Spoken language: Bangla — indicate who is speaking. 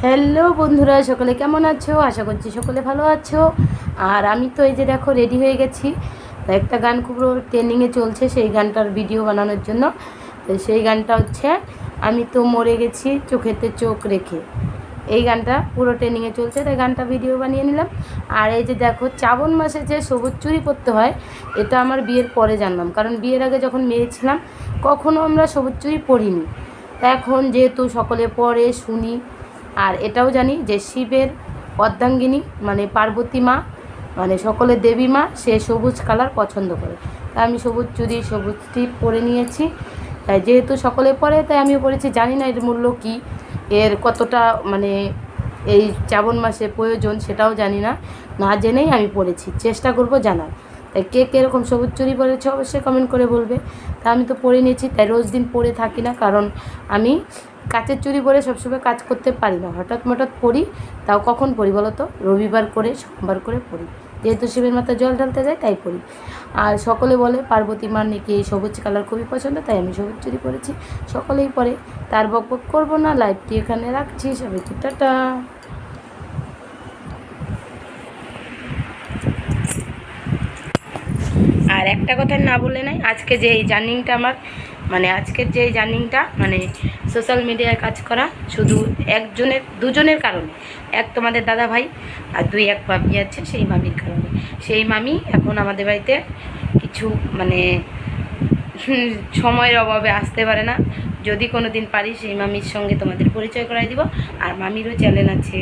Speaker 1: হ্যালো বন্ধুরা, সকলে কেমন আছো? আশা করছি সকলে ভালো আছো। আর আমি তো এই যে দেখো রেডি হয়ে গেছি। তো একটা গান খুব ট্রেন্ডিংয়ে চলছে, সেই গানটার ভিডিও বানানোর জন্য। তো সেই গানটা হচ্ছে আমি তো মরে গেছি চোখেতে চোখ রেখে। এই গানটা পুরো ট্রেন্ডিংয়ে চলছে, তাই গানটা ভিডিও বানিয়ে নিলাম। আর এই যে দেখো, শ্রাবণ মাসে যে সবুজ চুড়ি পরতে হয়, এটা আমার বিয়ের পরে জানলাম। কারণ বিয়ের আগে যখন মেয়ে ছিলাম কখনও আমরা সবুজ চুড়ি পরিনি। এখন যেহেতু সকলে পরে শুনি, আর এটাও জানি যে শিবের অর্ধাঙ্গিনী মানে পার্বতী মা, মানে সকলের দেবী মা, সে সবুজ কালার পছন্দ করে। তাই আমি সবুজ চুড়ি সবুজ টিপ পরে নিয়েছি। তাই যেহেতু সকলে পরে, তাই আমিও পরেছি। জানি না এর মূল্য কী, এর কতটা মানে এই শ্রাবণ মাসে প্রয়োজন, সেটাও জানি না। না জেনেই আমি পরেছি, চেষ্টা করব জানার। তাই কে কীরকম সবুজ চুড়ি পরেছে অবশ্যই কমেন্ট করে বলবে। তা আমি তো পরে নিয়েছি, তাই রোজ দিন পরে থাকি না, কারণ আমি কাচের চুড়ি পরে সবসময় কাজ করতে পারি না। হঠাৎ পরি, তাও কখন পরি বলো তো? রবিবার করে সোমবার করে পরি, যেহেতু শিবের মাথায় জল ঢালতে যায় তাই পরি। আর সকলে বলে পার্বতী মার নাকি এই সবুজ কালার খুবই পছন্দ, তাই আমি সবুজ চুড়ি পরেছি। সকলেই পরে, তার বকবক করবো না। লাইভটি এখানে রাখছি, সবাইকে টাটা। আর একটা কথা না বলে নাই, আজকে যে এই জার্নিংটা আমার আজকের যে এই জার্নিংটা সোশ্যাল মিডিয়ায় কাজ করা শুধু দুজনের কারণে। এক তোমাদের দাদা ভাই, আর এক মামি আছে, সেই মামির কারণে। সেই মামি এখন আমাদের বাড়িতে কিছু সময়ের অভাবে আসতে পারে না। যদি কোনো দিন পারি সেই মামির সঙ্গে তোমাদের পরিচয় করাই দিব। আর মামিরও চ্যানেল আছে,